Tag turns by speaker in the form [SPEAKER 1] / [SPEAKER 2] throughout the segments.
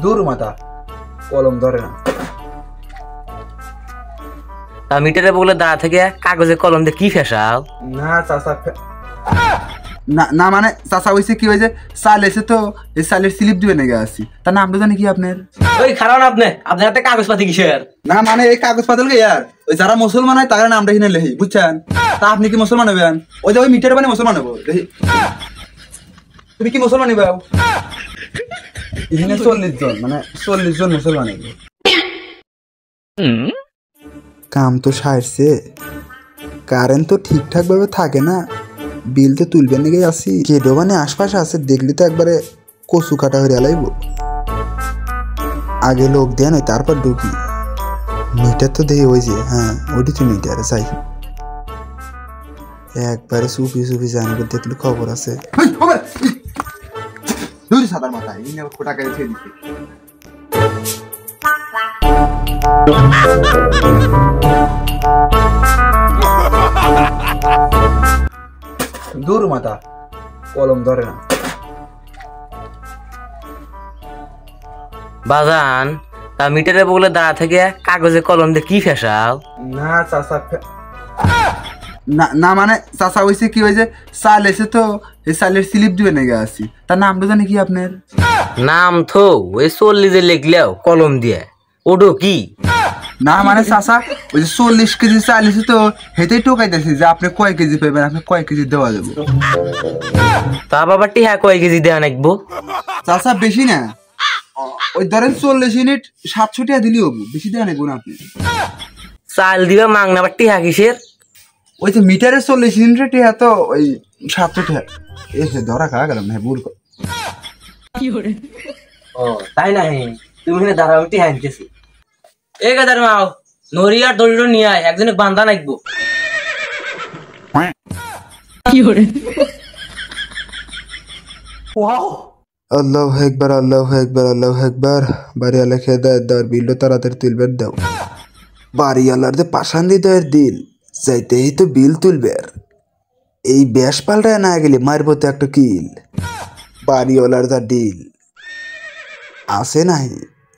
[SPEAKER 1] দূর মাথা কলম ধরে না।
[SPEAKER 2] তা মিটারে বলে দাঁড়া থেকে কাগজে কলম দিয়ে কি ফেসাও?
[SPEAKER 1] না চাচা না মানে চাচা হয়েছে কি হয়েছে, চাল এসে তো এই চালের স্লিপ দিবে নাকি আসছি, তার নামটা জানি কি আপনার?
[SPEAKER 2] ওই খারাপ আপনি, আপনার হাতে কাগজপাতি কিসের?
[SPEAKER 1] না মানে এই কাগজ পাতল কে ইয়ার, ওই যারা মুসলমান হয় তাদের নামটা কিনে লেহি, বুঝছেন? তা আপনি কি মুসলমান হবেন? ওই যে ওই মিটার বানি মুসলমান হবো দেখি। তুমি কি মুসলমান হইবা? এখানে 40 জন, মানে 40 জন মুসলমান হইবে। কাম তো সারছে, কারেন্ট তো ঠিকঠাক ভাবে থাকে না, বিল তো তুলবেন নাকি আসি, কেডো মানে আশপাশে আছে দেখলি তো একবারে কচু কাটা হয়ে লাইব। আগে লোক দেয় নয় তারপর ঢুকি। মিটার তো দেখি ওই যে, হ্যাঁ ওইটি তো মিটার যাই, একবারে চুপি চুপি জানবে দেখলে খবর আছে। সাদার মাথায় টাকা দিচ্ছে। দূর মাথা কলম ধরে না।
[SPEAKER 2] বাজান তা মিটারে বলে দাঁড়া থেকে কাগজে কলম দিয়ে কি ফেসাও?
[SPEAKER 1] না চাচা না মানে চাচা হয়েছে কি হয়েছে, চাল এসে তো এই চালের স্লিপ দিবে নাকি আসছি, তার নামটা জানি কি আপনার?
[SPEAKER 2] নাম তো ওই 40 লিখলেও কলম দিয়ে, ওডো কি?
[SPEAKER 1] না মানে চাচা ওই যে 40 কেজি চাল এসে তো হেঁটেই টোকাইতেছি যে আপনি কয় কেজি পাইবেন, আপনি কয় কেজি দেওয়া যাবো।
[SPEAKER 2] তা বাবা টিহা কয় কেজি দেওয়া নাকবো?
[SPEAKER 1] চাচা বেশি না, ওই ধরেন 40 ইউনিট 700 টাকা দিলেই হবো, বেশি দেওয়া নাকবো না আপনি।
[SPEAKER 2] চাল দিবা মাংনা বা টিহা কিসের?
[SPEAKER 1] ওই যে মিটারে 40 ইউনিটের টিহা তো ওই 700 টাকা। এসে ধরা খাওয়া গেলাম না, ভুল কর।
[SPEAKER 2] ও তাই না, তুমি এখানে দাঁড়াও, আমি টিহা আনতেছি। এ গাদার মাও নরিয়ার দড়িটো নিয়ে আয়, একজনে বান্ধা নাকবো।
[SPEAKER 1] আল্লাহু আকবার আল্লাহু আকবার আল্লাহু আকবার। বাড়িওয়ালা খেয়ে দেওয়ার বিল তাড়াতাড়ি তুলবে দাও। বাড়িওয়ালার যে পাশান হৃদয়ের দিল, যাইতেই তো বিল তুলবে। এই ব্যাস পাল্টায় না গেলে মারবো তো একটা কিল। বাড়িওয়ালার যা ডিল আছে নাই,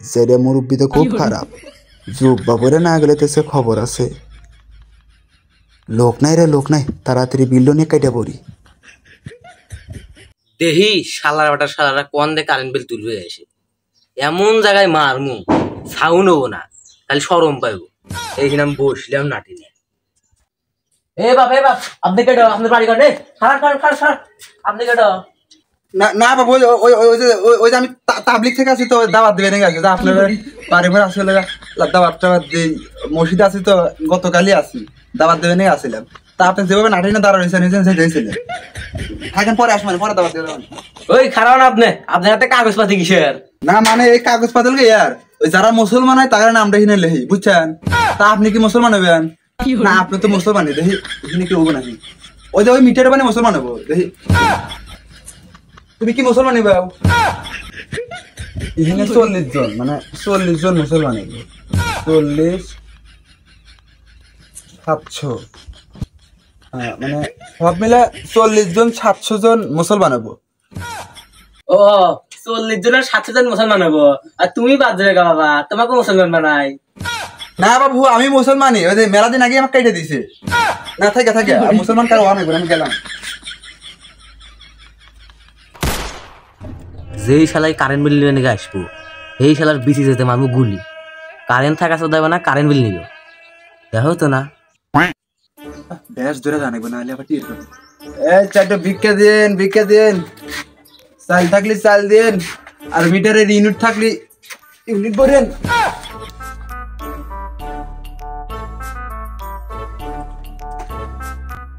[SPEAKER 1] যেটা মুরব্বী তো খুব খারাপ, যুগ বাবরে না গেলে তো সে খবর আছে। লোক নাই রে লোক নাই, তাড়াতাড়ি বিল নিয়ে কাইটা পড়ি।
[SPEAKER 2] দেহি শালার বাটা শালারা কোন দে কারেন্ট বিল তুলবে এসে, এমন জায়গায় মারমু সাউন্ড হবো না, খালি সরম পাইবো। এইখানে আমি বসলাম নাটি নিয়ে। এ বাপ আপনি কেটো, আপনার বাড়ি কাটে খারাপ খারাপ খারাপ খারাপ, আপনি কেটো?
[SPEAKER 1] না বাবু ওই যে আমি তাবলিক থেকে আছি তো, দাওয়াত দেবে নাকি আছে আপনার বাড়ি ঘরে আসলে দাওয়াত টাওয়াত দিই, মসজিদে আছি তো, গতকালই আছি, দাওয়াত দেবে নাকি আসছিলাম। তা আপনি যেভাবে নাটি না দাঁড়া রয়েছেন দিয়েছিলেন, থাকেন পরে আসবেন, পরে দাওয়াত দেবেন।
[SPEAKER 2] ওই খারাপ না আপনি, আপনার হাতে কাগজপাতি কিসের?
[SPEAKER 1] না মানে এই কাগজ পাতল কে ইয়ার, ওই যারা মুসলমান হয় তাদের নামটা কিনে লেহি, বুঝছেন? তা আপনি কি মুসলমান হবেন? না আপনি তো মুসলমানই দেখি, এখানে কি হবো নাকি? ওই যে ওই মিটার বানি মুসলমান হবো দেখি। তুমি কি মুসলমান হইবা? এখানে 40 জন, মানে 40 জন মুসলমান হইবে। 40 700, মানে সব মিলে 40 জন 700 জন মুসলমান হবো।
[SPEAKER 2] ও 40 জনের 700 জন মুসলমান হবো, আর তুমি বাদ যাবে বাবা, তোমাকে মুসলমান বানাই?
[SPEAKER 1] না বাবু আমি মুসলমানই, ওই যে মেলা দিন আগে আমাকে কেটে দিছে। না থাকে মুসলমান কারো অনেক, আমি গেলাম।
[SPEAKER 2] যেই শালাই কারেন্ট বিল নিয়ে নাকি আসবো, সেই শালার বিচি যেতে মারবো গুলি। কারেন্ট থাকা তো দেবে না, কারেন্ট বিল নিল দেখো তো না।
[SPEAKER 1] বেশ ধরে জানাবো না হলে আবার টির করবে। এই চারটা ভিক্ষা দিন, চাল থাকলে চাল দিন, আর মিটারের ইউনিট থাকলে ইউনিট ভরেন।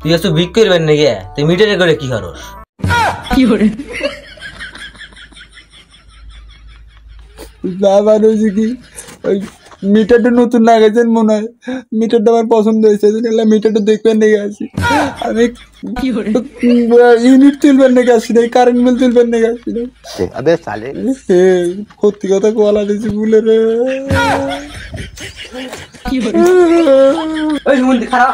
[SPEAKER 2] তুই একটু ভিক করবেন নাকি, তুই মিটারে করে কি খরচ?
[SPEAKER 1] কি ওই মিটারটা নতুন লাগাইছেন মনে হয়, মিটারটা আমার পছন্দ হয়েছে, মিটারটা দেখবেন নাকি আসি আমি, ইউনিট তুলবেন নাকি আসি নাই, কারেন্ট বিল তুলবেন নাকি আসি নাই। সত্যি কথা বলা দিয়েছি বলে রে।
[SPEAKER 2] খারাপ